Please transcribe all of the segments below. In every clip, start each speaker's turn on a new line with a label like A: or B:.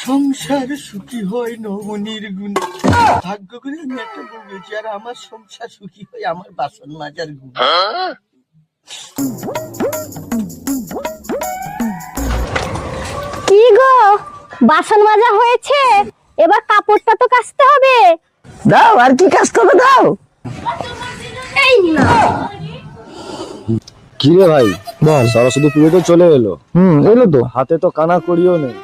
A: সংসার সুখী হয় নমনির গুণ। ভাগ্য করে আমি একটা বউ পেয়েছি, আর আমার সংসার সুখী হয় আমার বাসন মাজার গুণ।
B: কি গো, বাসন মাজা হয়েছে, এবার কাপড়টা তো কাচতে হবে।
A: দাও, আর কি কাজ করবে দাও।
B: এই না
C: কি রে ভাই বল, সরস্বতী পুজো তো চলে এলো। এলো তো, হাতে তো কানা করিও নেই।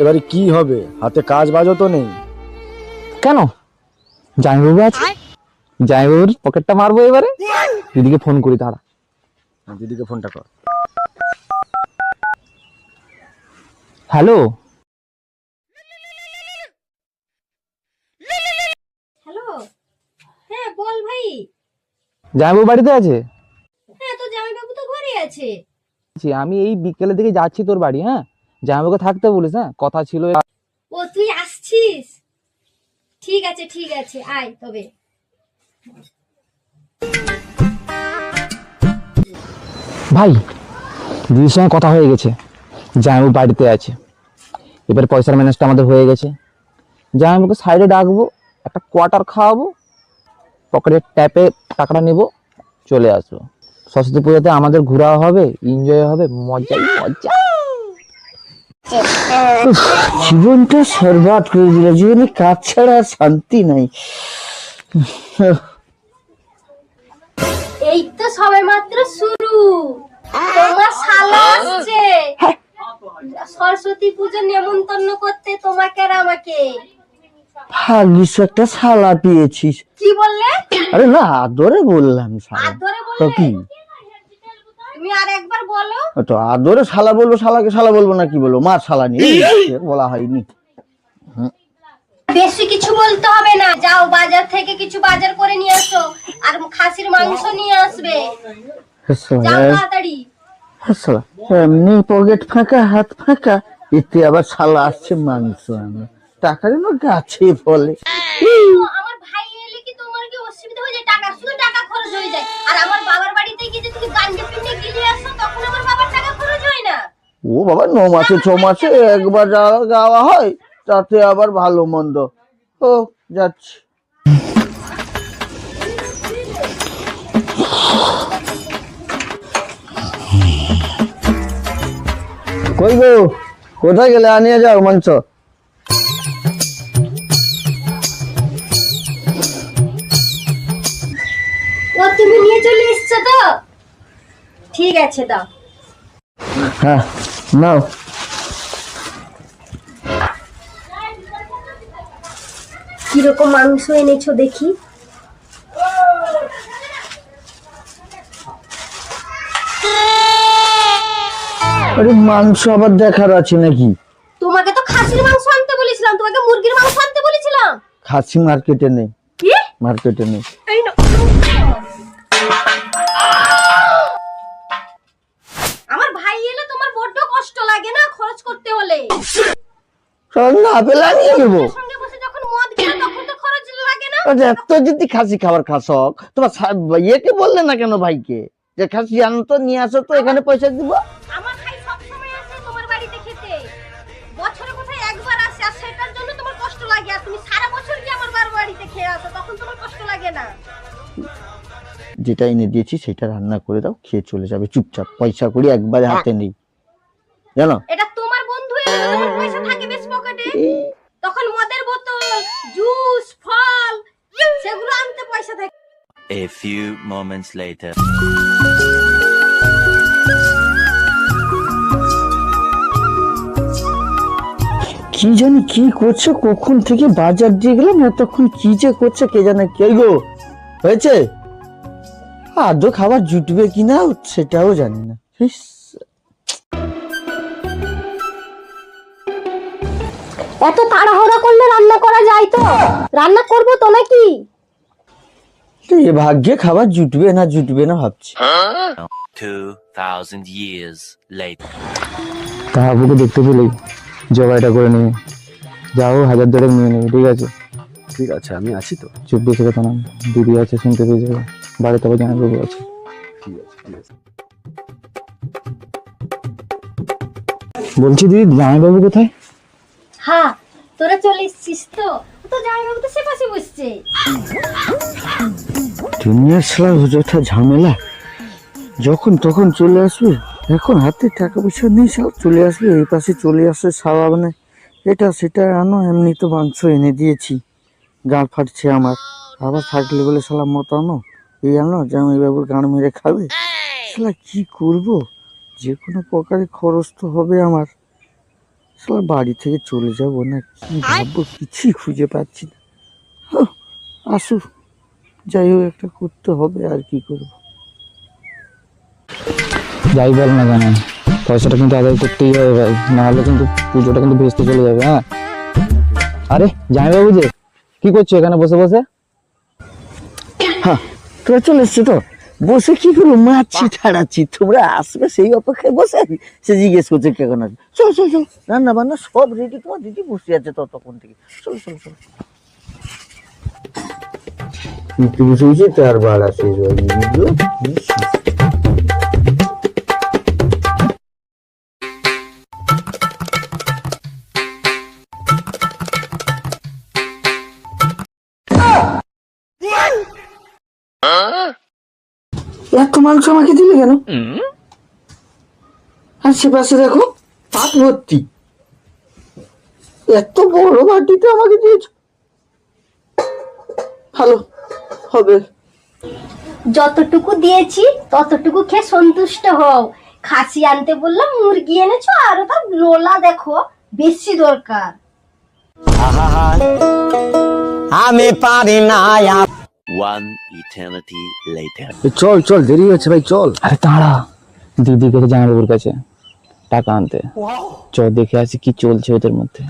C: এবারে কি হবে, হাতে কাজ বাজও তো নেই।
D: কেন? জামাইবাবু আছে, জামাইবাবুর পকেটটা মারবো এবারে। দিদিকে ফোন করি, দাঁড়া।
C: দিদিকে ফোনটা কর।
D: হ্যালো,
B: হ্যালো, হ্যাঁ বল ভাই।
D: জামাইবাবু বাড়িতে আছে?
B: হ্যাঁ, তো জামাইবাবু তো ঘরে আছে।
D: আমি এই বিকেলের দিকে যাচ্ছি তোর বাড়ি। হ্যাঁ, জামাইবাবুকে থাকতে বলিস। হ্যাঁ, কথা ছিল।
B: ও তুই আসছিস? ঠিক আছে ঠিক আছে, আয় তবে।
D: ভাই, দিদির সঙ্গে কথা হয়ে গেছে, জামাইবাবু বাড়িতে আছে। এবার পয়সার ম্যানেজটা আমাদের হয়ে গেছে। জামাইবাবুকে সাইডে ডাকবো, একটা কোয়ার্টার খাওয়াবো, পকেটের ট্যাপে টাকাটা নেবো, চলে আসবো। সরস্বতী পুজোতে আমাদের ঘোরাও হবে, এনজয় হবে, মজাই মজা।
A: জীবনটা সর্বাত করে দিল, জীবনে কাজ ছাড়া আর শান্তি নাই।
B: এই তো সবে মাত্র শুরু, তোমার শালা আসছে সরস্বতী পুজো নেমন্তন্ন করতে তোমাকে আর আমাকে।
A: ভাগ্যিস একটা শালা পেয়েছিস।
B: কি বললে?
A: আরে না, আদরে বললাম শালা।
B: আদরে
A: তো
B: বললে?
A: কি,
B: তুমি আর একবার বলো।
A: তো আদরে শালা বলবো, শালাকে শালা বলবো না কি বলবো? মার শালা নিয়ে বলা হয়নি।
B: বেশি কিছু বলতে হবে না, যাও বাজার থেকে কিছু বাজার করে নিয়ে আসো, আর খাসির মাংস নিয়ে আসবে। যাও তাড়াতাড়ি।
A: শালা এমনি পকেট ফাঁকা, হাত ফাঁকা, এতে আবার শালা আসছে মাংস আনো। টাকা যেন গাছে ফলে।
B: আমার ভাই এলে কি তোমার কি অসুবিধা হয়ে যায়? টাকা শুধু টাকা খরচ হয়ে যায়। আর আমার বাবার বাড়িতে গিয়ে যে তুমি গাঞ্জা পিন্ডে গিলে আসো, তখন আমার বাবার টাকা খরচ হয় না।
A: ও বাবা, 9 মাসে 6 মাসে একবার যাওয়া হয়, তাতে আবার ভালো মন্দ। ও যাচ্ছি। কই গো, কোথায় গেলে? আনিয়ে যাও মাংস।
B: ও তুমি নিয়ে চলে এসছো তো? ঠিক আছে, দাও।
A: হ্যাঁ নাও।
B: কিরকম মাংস এনেছো দেখি।
A: আরে মাংস আবার দেখার আছে নাকি?
B: তোমাকে তো খাসির মাংস আনতে বলেছিলাম, তোমাকে মুরগির মাংস আনতে বলেছিলাম।
A: খাসি মার্কেটে নেই,
B: কি?
A: মার্কেটে নেই।
B: এই নাও। আমার ভাই এলে তোমার বড্ড কষ্ট লাগে না খরচ করতে হলে?
A: না পেলে আনিয়ে নেবো।
B: সঙ্গে বসে যখন মদ খেলে তখন তো খরচ লাগে না?
A: এত যদি খাসি খাবার খাসক, তোমার ইয়েকে বললে না কেন ভাইকে যে খাসি আনো তো, নিয়ে আসো তো, এখানে পয়সা দিব।
B: আমার ভাই সব সময় আসে তোমার বাড়িতে খেতে, বছরে কোথায় একবার আসে, আর সেটার জন্য তোমার কষ্ট লাগে। আর তুমি সারা বছর কি আমার বাড়িতে খেয়ে আসো, তখন তোমার কষ্ট লাগে না?
A: যেটা এনে দিয়েছি সেটা রান্না করে দাও, খেয়ে চলে যাবে চুপচাপ। পয়সা করি একবারে হাতে নেই, জানো।
B: এটা তোমার বন্ধু এলে তো তোমার পয়সা থাকে বেশ পকেটে, তখন মদের বোতল, জুস, ফল সেগুলো আনতে পয়সা থাকে।
E: A few moments later.
A: কি জানি কি করছে, কখন থেকে বাজার দিয়ে গেলাম, এতক্ষণ কি যে করছে কে জানে। কে গো, হয়েছে? আদৌ খাবার জুটবে কিনা সেটাও জানি না।
B: এত তাড়াহুড়া করলে রান্না করা যায় তো? রান্না করবো তো নাকি?
A: এ ভাগ্যে খাবার জুটবে না ভাবছি।
E: 2000 years later.
D: কাকুকে দেখতে পেলেই জবাইটা করে নেবে, যাও 1000 দেড়েক নিয়ে নেবে। ঠিক আছে?
C: ঠিক আছে, আমি আছি তো।
D: চুপ বেশি কথা না, দিদি আছে, শুনতে পেয়ে যাবে। বাড়িতে আবার জামাইবাবু আছে।
C: ঠিক আছে, ঠিক আছে।
D: বলছি দিদি জামাইবাবু কোথায়?
B: হ্যাঁ, তোরা চলে এসছিস তো? তো জামাইবাবু তো সে পাশে বসছে।
A: দুনিয়ার শালা অযথা ঝামেলা, যখন তখন চলে আসবে। এখন হাতে টাকা পয়সা নেই, সব চলে আসবে এই পাশে চলে আসবে সারা, মানে এটা সেটা আনো। এমনি তো মাংস এনে দিয়েছি, গাঁড় ফাটছে আমার, আবার ফাটলে বলে শালা মত আনো, এই আনো, জামাইবাবুর গাঁড় মেরে খাবে। শালা কি করবো, যে কোনো প্রকারে খরচ তো হবে আমার। শালা বাড়ি থেকে চলে যাব না কি ভাববো, কিছুই খুঁজে পাচ্ছি না। আসুক, যাই হোক একটা করতে হবে, আর কি করবো।
D: যাই বল না কেন, পয়সাটা কিন্তু আদায় করতেই হবে ভাই, নাহলে কিন্তু পুজোটা কিন্তু ভেস্তে চলে যাবে। হ্যাঁ, আরে জামাইবাবু যে কি করছো এখানে বসে বসে?
A: হ্যাঁ, তোরা চলে এসছো তো, বসে কি করবো, মারছি ছাড়াচ্ছি, তোমরা আসবে সেই অপেক্ষায় বসে আছি। সে জিজ্ঞেস করছে কেমন আছে, চল চল চল, রান্না বান্না সব রেডি, তোমার দিদি বসে আছে ততক্ষণ থেকে, চলো চলো চলো। একটু বসে বসে তার বার আসে। এত মাংস আমাকে দিলে কেন? আর সে পাশে দেখো পাট ভর্তি, এত বড় বাটিতে আমাকে দিয়েছ, ভালো হবে।
B: যতটুকু দিয়েছি ততটুকু খেয়ে সন্তুষ্ট হও। খাসি আনতে বললাম, মুরগি এনেছো, আরো তার লোলা দেখো, বেশি দরকার।
A: আমি পারি না।
E: One eternity later.
C: চল চল, দেরি হচ্ছে ভাই, চল।
D: আরে তাঁরা দিদি গেছে জামাইবাবুর কাছে টাকা আনতে, চ দেখে আসি কি চলছে ওদের মধ্যে।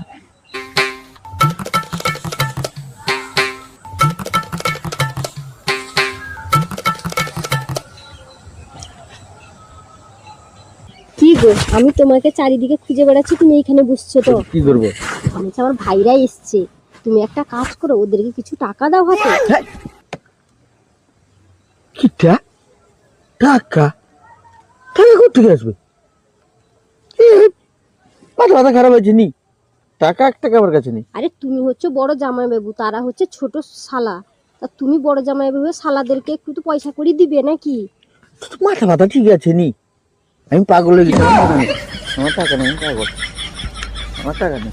B: কি গো, আমি তোমাকে চারিদিকে খুঁজে বেড়াচ্ছি, তুমি এইখানে বসছো তো?
A: কি করবো?
B: আমি আমার ভাইরা এসছে, তুমি একটা কাজ করো, ওদেরকে কিছু টাকা দাও হাতে।
A: কি টাকা? টাকা কোথেকে আসবে? মাথা মাথা খারাপ হয়েছে নি, টাকা এক টাকা আমার কাছে নেই।
B: আরে তুমি হচ্ছে বড় জামাইবাবু, তারা হচ্ছে ছোট শালা, তা তুমি বড় জামাইবাবু শালাদেরকে একটু তো পয়সা করে দিবে নাকি?
A: মাথা মাথা ঠিক আছে নি, আমি পাগল হয়ে গেছি। আমার টাকা নেই, আমি পাগল, আমার টাকা নেই,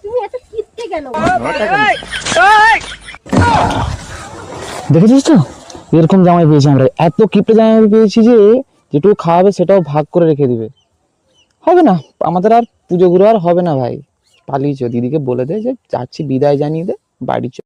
B: তুমি এত কিপটে কেন?
A: আমার টাকা নেই।
D: দেখেছিস তো এরকম জামাই পেয়েছি আমরা, এত কিপটে জামাই পেয়েছি যে যেটুকু খাওয়াবে সেটাও ভাগ করে রেখে দিবে। হবে না আমাদের আর পুজো গুলো, আর হবে না ভাই, পালিয়েছ, দিদিকে বলে দে যে যাচ্ছি, বিদায় জানিয়ে দে, বাড়ি চ।